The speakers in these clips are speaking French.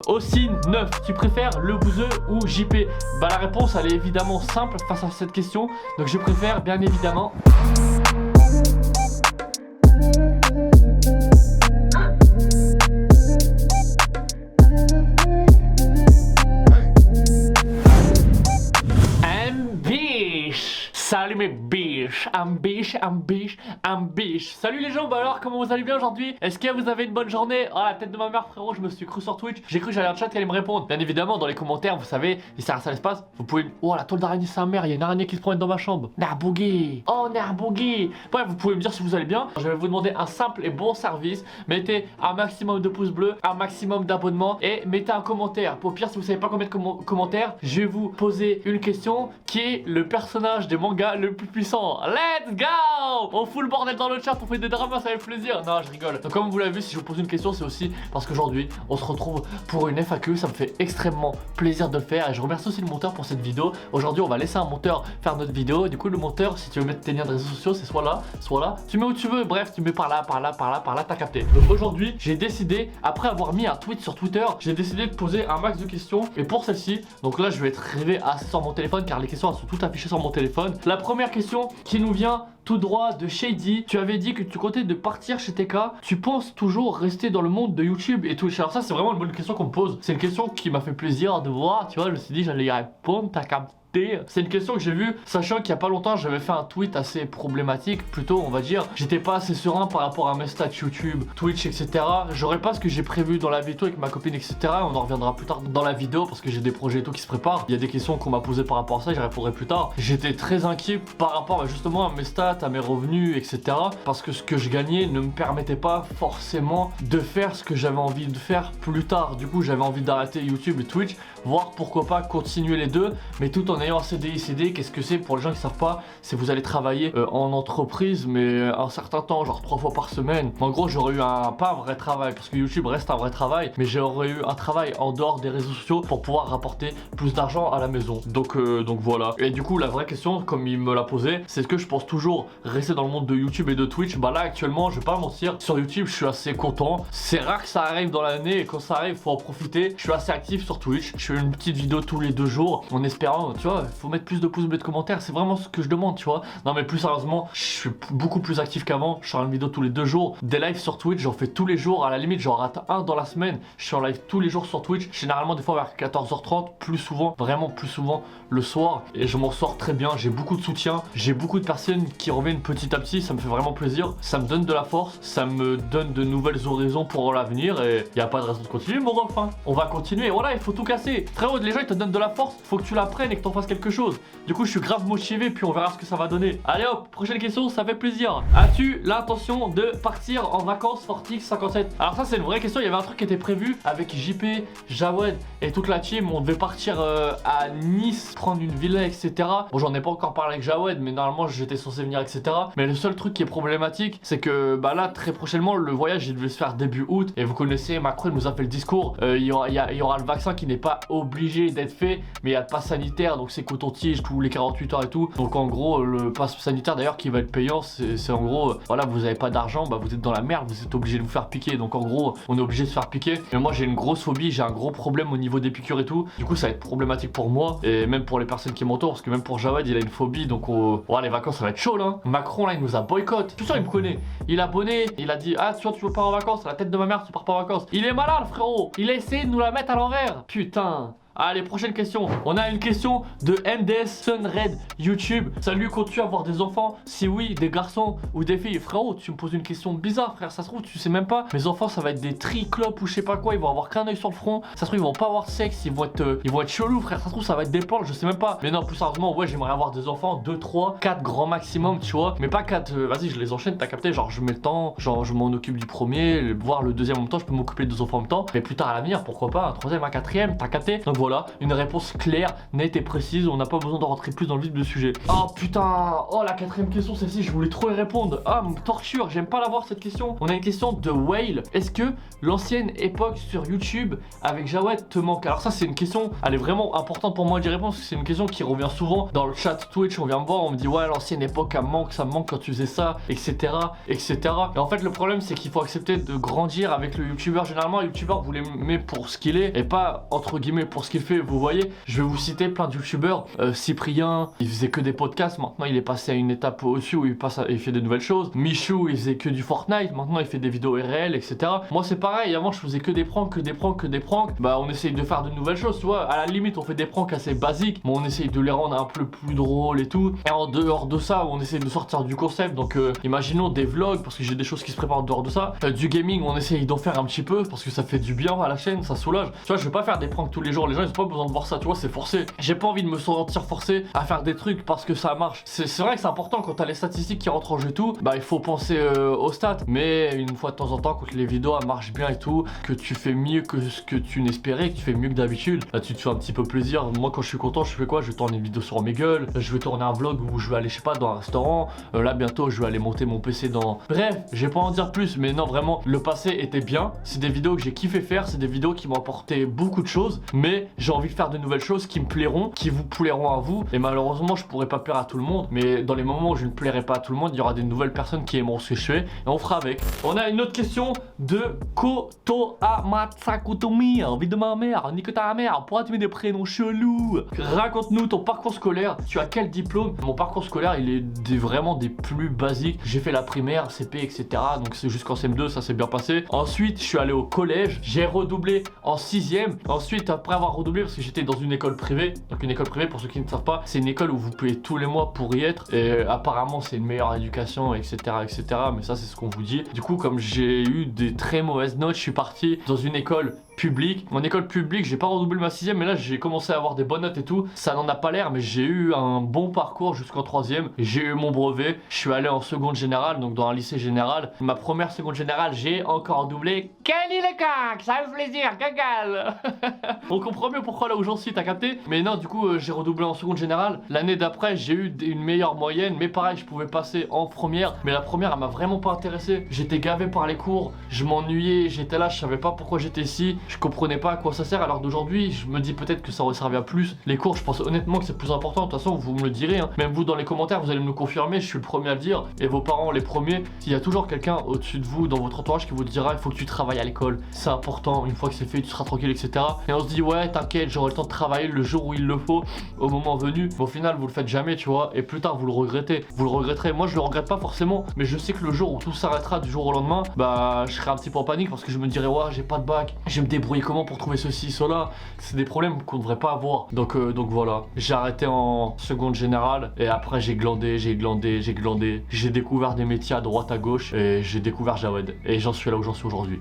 Austin 9, tu préfères le bouseux ou JP? Bah la réponse elle est évidemment simple face à cette question. Donc je préfère bien évidemment Biche. Salut mes biches, biche. Salut les gens, bah alors comment vous allez bien aujourd'hui? Est-ce que vous avez une bonne journée? Oh la tête de ma mère frérot, je me suis cru sur Twitch. J'ai cru que j'allais en chat qu'elle allait me répondre. Bien évidemment dans les commentaires, vous savez, si ça l'espace, vous pouvez... Oh la toile d'araignée sa mère, il y a une araignée qui se promène dans ma chambre. Narbougué. Oh Narbougué. Bref, vous pouvez me dire si vous allez bien. Je vais vous demander un simple et bon service. Mettez un maximum de pouces bleus, un maximum d'abonnements et mettez un commentaire. Au pire, si vous savez pas combien de commentaires, je vais vous poser une question qui est le personnage des mangas le plus puissant. Let's go! On fout le bordel dans le chat, on fait des dramas, ça fait plaisir. Non, je rigole. Donc comme vous l'avez vu, si je vous pose une question, c'est aussi parce qu'aujourd'hui, on se retrouve pour une FAQ. Ça me fait extrêmement plaisir de le faire et je remercie aussi le monteur pour cette vidéo. Aujourd'hui, on va laisser un monteur faire notre vidéo. Et du coup, le monteur, si tu veux mettre tes liens de réseaux sociaux, c'est soit là, soit là. Tu mets où tu veux, bref, tu mets par là, t'as capté. Donc aujourd'hui, j'ai décidé, après avoir mis un tweet sur Twitter, j'ai décidé de poser un max de questions. Et pour celle-ci, donc là, je vais être arrivé assez sur mon téléphone car les questions elles sont toutes affichées sur mon téléphone. La première question qui nous vient tout droit de Shady. Tu avais dit que tu comptais de partir chez TK. Tu penses toujours rester dans le monde de YouTube et Twitch? Alors ça c'est vraiment une bonne question qu'on me pose. C'est une question qui m'a fait plaisir de voir. Tu vois, je me suis dit j'allais y répondre. T'as capté? C'est une question que j'ai vue, sachant qu'il y a pas longtemps j'avais fait un tweet assez problématique, plutôt on va dire. J'étais pas assez serein par rapport à mes stats YouTube, Twitch, etc. J'aurais pas ce que j'ai prévu dans la vidéo avec ma copine, etc. On en reviendra plus tard dans la vidéo parce que j'ai des projets et tout qui se préparent. Il y a des questions qu'on m'a posées par rapport à ça, j'y répondrai plus tard. J'étais très inquiet par rapport justement à mes stats, à mes revenus, etc. Parce que ce que je gagnais ne me permettait pas forcément de faire ce que j'avais envie de faire plus tard. Du coup j'avais envie d'arrêter YouTube et Twitch, voire pourquoi pas continuer les deux, mais tout en ayant un CDI. CDI, qu'est-ce que c'est pour les gens qui savent pas? C'est vous allez travailler en entreprise, mais un certain temps, genre 3 fois par semaine. En gros, j'aurais eu pas un vrai travail, parce que YouTube reste un vrai travail, mais j'aurais eu un travail en dehors des réseaux sociaux pour pouvoir rapporter plus d'argent à la maison. Donc voilà. Et du coup, la vraie question, comme il me l'a posé, c'est est-ce que je pense toujours rester dans le monde de YouTube et de Twitch? Bah là, actuellement, je vais pas mentir, sur YouTube, je suis assez content. C'est rare que ça arrive dans l'année, et quand ça arrive, faut en profiter. Je suis assez actif sur Twitch. Je fais une petite vidéo tous les 2 jours, en espérant, tu vois, faut mettre plus de pouces bleus, de commentaires, c'est vraiment ce que je demande, tu vois. Non mais plus sérieusement, je suis beaucoup plus actif qu'avant. Je sors une vidéo tous les 2 jours. Des lives sur Twitch, j'en fais tous les jours. À la limite, j'en rate un dans la semaine. Je suis en live tous les jours sur Twitch. Généralement, des fois vers 14h30, plus souvent, vraiment plus souvent le soir. Et je m'en sors très bien. J'ai beaucoup de soutien. J'ai beaucoup de personnes qui reviennent petit à petit. Ça me fait vraiment plaisir. Ça me donne de la force. Ça me donne de nouvelles horizons pour l'avenir. Et il n'y a pas de raison de continuer, mon ref. Hein. On va continuer. Voilà, il faut tout casser. Frérot, les gens ils te donnent de la force. Faut que tu la prennes et que t'en fasses quelque chose. Du coup, je suis grave motivé, puis on verra ce que ça va donner. Allez hop, prochaine question, ça fait plaisir. As-tu l'intention de partir en vacances Fortix 57? Alors ça, c'est une vraie question. Il y avait un truc qui était prévu avec JP, Jawed et toute la team. On devait partir à Nice, prendre une villa, etc. Bon, j'en ai pas encore parlé avec Jawed, mais normalement, j'étais censé venir, etc. Mais le seul truc qui est problématique, c'est que bah là, très prochainement, le voyage, il devait se faire début août. Et vous connaissez, Macron, il nous a fait le discours. Il y aura le vaccin qui n'est pas obligé d'être fait, mais il y a le pass sanitaire, donc c'est coton-tige tous les 48 heures et tout. Donc en gros, le pass sanitaire d'ailleurs qui va être payant, c'est en gros, voilà, vous avez pas d'argent, bah vous êtes dans la merde, vous êtes obligé de vous faire piquer. Donc en gros, on est obligé de se faire piquer. Mais moi j'ai une grosse phobie, j'ai un gros problème au niveau des piqûres et tout. Du coup, ça va être problématique pour moi et même pour les personnes qui m'entourent, parce que même pour Jawed, il a une phobie. Donc voilà, les vacances ça va être chaud là. Macron là, il nous a boycott. Tout ça, il me connaît. Il a abonné, il a dit ah tu vois, tu veux pas en vacances, la tête de ma mère, tu pars pas en vacances. Il est malade frérot. Il a essayé de nous la mettre à l'envers. Putain. Allez, prochaine question. On a une question de MDS Sunred YouTube. Salut, comptes-tu avoir des enfants? Si oui, des garçons ou des filles? Frérot, tu me poses une question bizarre, frère. Ça se trouve, tu sais même pas. Mes enfants, ça va être des triclopes ou je sais pas quoi. Ils vont avoir qu'un œil sur le front. Ça se trouve, ils vont pas avoir de sexe. Ils vont être chelous, frère. Ça se trouve, ça va être des plantes, je sais même pas. Mais non, plus sérieusement, ouais, j'aimerais avoir des enfants. 2, 3, 4 grand maximum, tu vois. Mais pas 4. Vas-y, je les enchaîne, t'as capté. Genre, je mets le temps. Genre, je m'en occupe du premier, voire le deuxième en même temps. Je peux m'occuper des 2 enfants en même temps. Mais plus tard à l'avenir, pourquoi pas un troisième, un quatrième, t'as capté. Donc voilà. voilà, une réponse claire, nette et précise, on n'a pas besoin de rentrer plus dans le vif du sujet. Oh putain, oh la quatrième question, celle-ci, je voulais trop y répondre. Ah, torture, j'aime pas l'avoir cette question. On a une question de Whale. Est-ce que l'ancienne époque sur YouTube avec Jawed te manque? Alors ça, c'est une question, elle est vraiment importante pour moi d'y répondre, parce que c'est une question qui revient souvent dans le chat Twitch. On vient me voir, on me dit ouais, l'ancienne époque, elle me manque, ça me manque quand tu faisais ça, etc. etc. Et en fait, le problème, c'est qu'il faut accepter de grandir avec le youtubeur. Généralement, un youtubeur, vous l'aimez pour ce qu'il est et pas entre guillemets pour ce qu'il fait. Vous voyez, je vais vous citer plein de youtubeurs. Cyprien, il faisait que des podcasts, maintenant il est passé à une étape au-dessus où il fait des nouvelles choses. Michou, il faisait que du Fortnite, maintenant il fait des vidéos réelles, etc. Moi c'est pareil, avant je faisais que des pranks, bah on essaye de faire de nouvelles choses, tu vois. À la limite on fait des pranks assez basiques, mais on essaye de les rendre un peu plus drôles et tout. Et en dehors de ça, on essaye de sortir du concept, donc imaginons des vlogs, parce que j'ai des choses qui se préparent en dehors de ça. Du gaming, on essaye d'en faire un petit peu, parce que ça fait du bien à la chaîne, ça soulage. Tu vois, je vais pas faire des pranks tous les jours, les gens ils ont pas besoin de voir ça, tu vois, c'est forcé. J'ai pas envie de me sentir forcé à faire des trucs parce que ça marche. C'est vrai que c'est important quand t'as les statistiques qui rentrent en jeu et tout, bah il faut penser aux stats. Mais une fois de temps en temps, quand les vidéos elles marchent bien et tout, que tu fais mieux que ce que tu n'espérais, que tu fais mieux que d'habitude, là tu te fais un petit peu plaisir. Moi quand je suis content, je fais quoi? Je vais tourner une vidéo sur mes gueules, je vais tourner un vlog où je vais aller, je sais pas, dans un restaurant. Là bientôt je vais aller monter mon PC dans... Bref, j'ai pas à en dire plus, mais non vraiment, le passé était bien. C'est des vidéos que j'ai kiffé faire, c'est des vidéos qui m'ont apporté beaucoup de choses, mais j'ai envie de faire de nouvelles choses qui me plairont, qui vous plairont à vous. Et malheureusement, je pourrais pas plaire à tout le monde, mais dans les moments où je ne plairai pas à tout le monde, il y aura des nouvelles personnes qui aimeront ce que je fais et on fera avec. On a une autre question de Koto Amatsakutomi. Envie de ma mère, nique ta mère, pourquoi tu mets des prénoms chelous? Raconte-nous ton parcours scolaire. Tu as quel diplôme? Mon parcours scolaire, il est vraiment des plus basiques. J'ai fait la primaire, CP, etc. Donc c'est jusqu'en CM2, ça s'est bien passé. Ensuite, je suis allé au collège. J'ai redoublé en 6ème. Ensuite, après avoir redoublé, parce que j'étais dans une école privée. Donc une école privée, pour ceux qui ne savent pas, c'est une école où vous payez tous les mois pour y être. Et apparemment, c'est une meilleure éducation, etc., etc. Mais ça, c'est ce qu'on vous dit. Du coup, comme j'ai eu des très mauvaises notes, je suis parti dans une école publique. Mon école publique, j'ai pas redoublé ma 6ème, mais là j'ai commencé à avoir des bonnes notes et tout. Ça n'en a pas l'air, mais j'ai eu un bon parcours jusqu'en 3ème. J'ai eu mon brevet. Je suis allé en seconde générale, donc dans un lycée général. Ma première seconde générale, j'ai encore doublé. Quel il est cac, ça fait plaisir, gagal. On comprend mieux pourquoi là où j'en suis, t'as capté? Mais non, du coup, j'ai redoublé en seconde générale. L'année d'après, j'ai eu une meilleure moyenne, mais pareil, je pouvais passer en première. Mais la première, elle m'a vraiment pas intéressé. J'étais gavé par les cours, je m'ennuyais, j'étais là, je savais pas pourquoi j'étais ici. Je comprenais pas à quoi ça sert, alors d'aujourd'hui je me dis peut-être que ça aurait servi à plus. Les cours, je pense honnêtement que c'est plus important. De toute façon vous me le direz, hein. Même vous dans les commentaires vous allez me le confirmer, je suis le premier à le dire, et vos parents les premiers. S'il y a toujours quelqu'un au-dessus de vous dans votre entourage qui vous dira il faut que tu travailles à l'école, c'est important, une fois que c'est fait tu seras tranquille, etc. Et on se dit ouais t'inquiète, j'aurai le temps de travailler le jour où il le faut, au moment venu. Mais au final vous le faites jamais, tu vois, et plus tard vous le regrettez, vous le regretterez. Moi je le regrette pas forcément, mais je sais que le jour où tout s'arrêtera du jour au lendemain, bah je serai un petit peu en panique parce que je me dirai ouais j'ai pas de bac, je vais me débrouiller comment pour trouver ceci, cela. C'est des problèmes qu'on devrait pas avoir. Donc voilà, j'ai arrêté en seconde générale et après j'ai glandé, j'ai découvert des métiers à droite à gauche et j'ai découvert Jawed et j'en suis là où j'en suis aujourd'hui.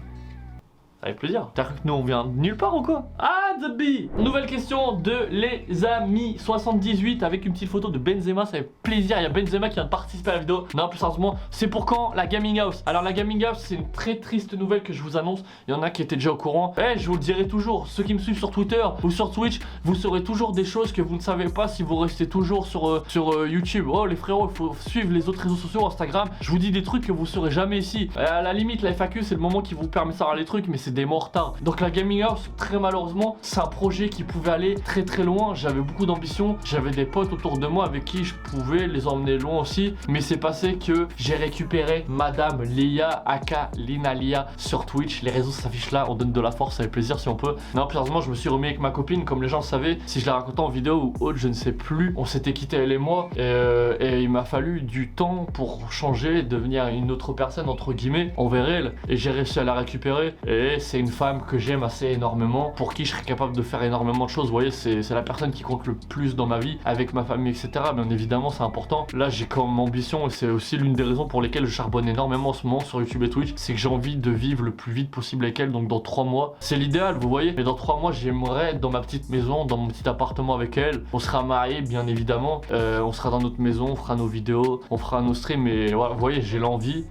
Avec plaisir. T'as cru que nous on vient de nulle part ou quoi? Ah, The Bee. Nouvelle question de les amis 78 avec une petite photo de Benzema, ça fait plaisir. Il y a Benzema qui vient de participer à la vidéo. Non, plus sérieusement, c'est pour quand la Gaming House? Alors la Gaming House, c'est une très triste nouvelle que je vous annonce. Il y en a qui étaient déjà au courant. Je vous le dirai toujours. Ceux qui me suivent sur Twitter ou sur Twitch, vous saurez toujours des choses que vous ne savez pas si vous restez toujours sur YouTube. Oh les frérots, il faut suivre les autres réseaux sociaux, Instagram. Je vous dis des trucs que vous saurez jamais ici. À la limite, la FAQ, c'est le moment qui vous permet de savoir les trucs, mais c'est des mots en retard. Donc la Gaming House, très malheureusement, c'est un projet qui pouvait aller très très loin. J'avais beaucoup d'ambition, j'avais des potes autour de moi avec qui je pouvais les emmener loin aussi. Mais c'est passé que j'ai récupéré Madame Léa aka Linalia sur Twitch. Les réseaux s'affichent là, on donne de la force, ça fait plaisir si on peut. Non, plus sérieusement, je me suis remis avec ma copine, comme les gens le savaient. Si je l'ai raconté en vidéo ou autre, je ne sais plus. On s'était quitté elle et moi et il m'a fallu du temps pour changer, devenir une autre personne entre guillemets envers elle. Et j'ai réussi à la récupérer et c'est une femme que j'aime assez énormément, pour qui je serais capable de faire énormément de choses. Vous voyez, c'est la personne qui compte le plus dans ma vie, avec ma famille, etc. Bien évidemment, c'est important. Là, j'ai comme ambition, et c'est aussi l'une des raisons pour lesquelles je charbonne énormément en ce moment sur YouTube et Twitch, c'est que j'ai envie de vivre le plus vite possible avec elle. Donc dans 3 mois, c'est l'idéal, vous voyez. Mais dans 3 mois, j'aimerais être dans ma petite maison, dans mon petit appartement avec elle. On sera mariés, bien évidemment. On sera dans notre maison, on fera nos vidéos, on fera nos streams. Et voilà, vous voyez, j'ai l'envie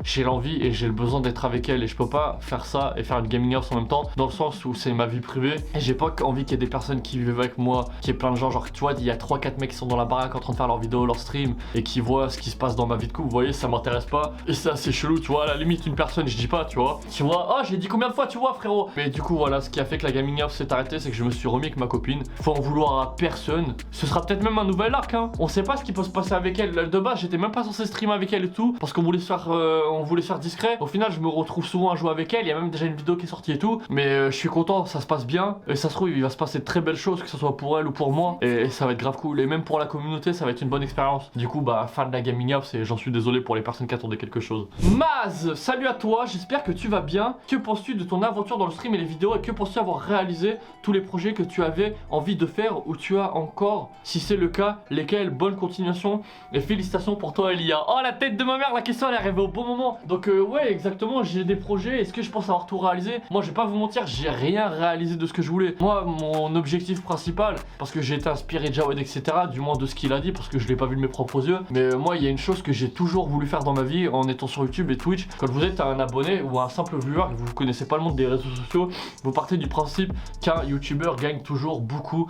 et j'ai le besoin d'être avec elle. Et je peux pas faire ça et faire une gaming house en même temps, dans le sens où c'est ma vie privée et j'ai pas pas envie qu'il y ait des personnes qui vivent avec moi, qu'il y ait plein de gens, genre tu vois, il y a 3-4 mecs qui sont dans la baraque en train de faire leurs vidéos, leurs streams et qui voient ce qui se passe dans ma vie de couple, vous voyez, ça m'intéresse pas. Et c'est assez chelou, tu vois, à la limite une personne, je dis pas, tu vois. Tu vois, oh j'ai dit combien de fois, tu vois frérot. Mais du coup voilà, ce qui a fait que la gaming house s'est arrêtée, c'est que je me suis remis avec ma copine. Faut en vouloir à personne. Ce sera peut-être même un nouvel arc, hein. On sait pas ce qui peut se passer avec elle. De base, j'étais même pas censé stream avec elle et tout, parce qu'on voulait se faire discret. Au final, je me retrouve souvent à jouer avec elle. Il y a même déjà une vidéo qui est sortie et tout. Mais je suis content, ça se passe bien. Et ça se trouve, il va se passer de très belles choses, que ce soit pour elle ou pour moi. Et ça va être grave cool. Et même pour la communauté, ça va être une bonne expérience. Du coup, bah, fin de la gaming house, et j'en suis désolé pour les personnes qui attendaient quelque chose. Maz, salut à toi, j'espère que tu vas bien. Que penses-tu de ton aventure dans le stream et les vidéos, et que penses-tu avoir réalisé tous les projets que tu avais envie de faire ou tu as encore? Si c'est le cas, lesquels? Bonne continuation et félicitations pour toi Elia. Oh la tête de ma mère, la question elle est arrivée au bon moment. Donc ouais exactement, j'ai des projets, est-ce que je pense avoir tout réalisé? Moi je vais pas vous mentir, j'ai rien réalisé de ce que je voulais. Moi mon objectif principal, parce que j'ai été inspiré de Jawed etc, du moins de ce qu'il a dit, parce que je l'ai pas vu de mes propres yeux, mais moi il y a une chose que j'ai toujours voulu faire dans ma vie en étant sur YouTube et Twitch. Quand vous êtes un abonné ou un simple viewer et que vous connaissez pas le monde des réseaux sociaux, vous partez du principe qu'un youtubeur gagne toujours beaucoup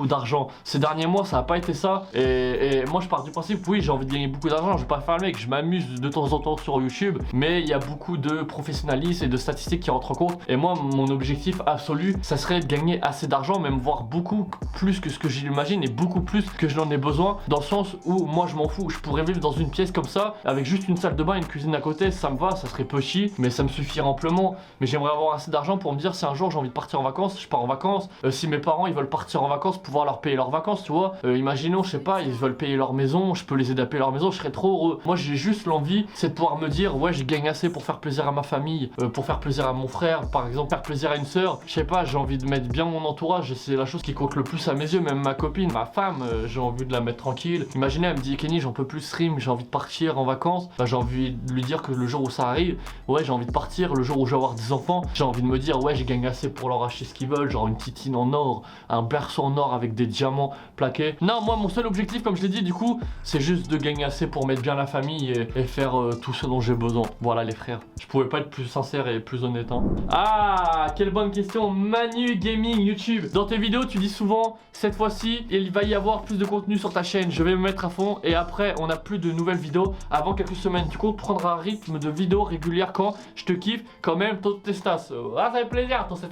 d'argent. Ces derniers mois ça a pas été ça, et moi je pars du principe, oui j'ai envie de gagner beaucoup d'argent, je vais pas faire le mec, je m'amuse de temps en temps sur YouTube, mais il y a beaucoup de professionnalisme et de statistiques qui rentrent en compte, et moi mon objectif absolu ça serait de gagner assez d'argent, même voire beaucoup plus que ce que j'imagine et beaucoup plus que je n'en ai besoin, dans le sens où moi je m'en fous, je pourrais vivre dans une pièce comme ça avec juste une salle de bain et une cuisine à côté, ça me va, ça serait petit mais ça me suffirait amplement. Mais j'aimerais avoir assez d'argent pour me dire si un jour j'ai envie de partir en vacances, je pars en vacances. Si mes parents ils veulent partir en vacances, pouvoir leur payer leurs vacances, tu vois. Imaginons, je sais pas, ils veulent payer leur maison, je peux les aider à payer leur maison, je serais trop heureux. Moi j'ai juste l'envie, c'est de pouvoir me dire ouais je gagne assez pour faire plaisir à ma famille, pour faire plaisir à mon frère, par exemple faire plaisir à une sœur. Je sais pas, j'ai envie de mettre bien mon entourage, c'est la chose qui compte le plus à mes yeux. Même ma copine, ma femme, j'ai envie de la mettre tranquille. Imaginez, elle me dit Kenny j'en peux plus stream, j'ai envie de partir en vacances. Bah j'ai envie de lui dire que le jour où ça arrive, ouais j'ai envie de partir, le jour où je vais avoir des enfants, j'ai envie de me dire ouais j'ai gagné assez pour leur acheter ce qu'ils veulent, genre une titine en or, un berceau en or avec des diamants plaqués. Non, moi mon seul objectif comme je l'ai dit du coup, c'est juste de gagner assez pour mettre bien la famille et faire tout ce dont j'ai besoin. Voilà les frères, je pouvais pas être plus sincère et plus honnête hein. Ah quelle bonne question. Manu Gaming YouTube, dans tes vidéos tu dis souvent cette fois-ci il va y avoir plus de contenu sur ta chaîne, je vais me mettre à fond et après on n'a plus de nouvelles vidéos avant quelques semaines. Tu comptes prendre un rythme de vidéos régulière quand je te kiffe quand même tes stats. Ah ça fait plaisir ton stats.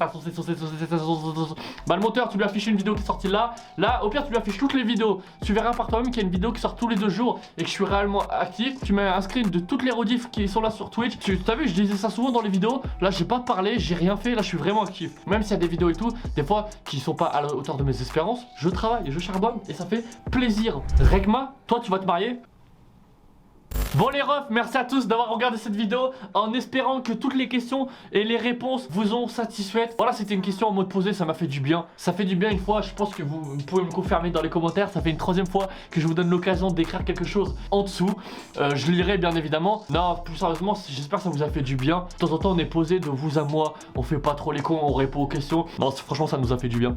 Bah le monteur tu lui affiches une vidéo qui est sortie là au pire tu lui affiches toutes les vidéos, tu verras par toi-même qu'il y a une vidéo qui sort tous les 2 jours et que je suis réellement actif. Tu mets un screen de toutes les rediffs qui sont là sur Twitch. Tu t'as vu, je disais ça souvent dans les vidéos, là j'ai pas parlé, j'ai rien fait, là je suis vraiment actif. Même s'il y a des vidéos et tout, des fois qui sont pas à la hauteur de mes espérances, je travaille, je charbonne et ça fait plaisir. Regma, toi tu vas te marier? Bon les refs, merci à tous d'avoir regardé cette vidéo en espérant que toutes les questions et les réponses vous ont satisfaites. Voilà, c'était une question en mode posé, ça m'a fait du bien. Ça fait du bien une fois, je pense que vous pouvez me confirmer dans les commentaires. Ça fait une 3e fois que je vous donne l'occasion d'écrire quelque chose en dessous. Je lirai bien évidemment. Non, plus sérieusement, j'espère que ça vous a fait du bien. De temps en temps, on est posé de vous à moi. On fait pas trop les cons, on répond aux questions. Non, franchement, ça nous a fait du bien.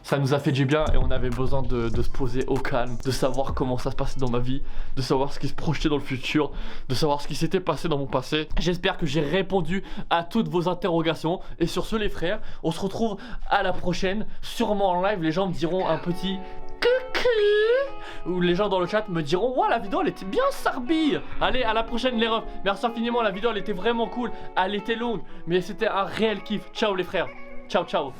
Ça nous a fait du bien et on avait besoin de se poser au calme, de savoir comment ça se passait dans ma vie, de savoir ce qui se projetait dans le futur, de savoir ce qui s'était passé dans mon passé. J'espère que j'ai répondu à toutes vos interrogations. Et sur ce les frères, on se retrouve à la prochaine, sûrement en live. Les gens me diront un petit coucou, ou les gens dans le chat me diront ouais la vidéo elle était bien sarbille. Allez à la prochaine les refs, merci infiniment, la vidéo elle était vraiment cool, elle était longue mais c'était un réel kiff. Ciao les frères, ciao ciao.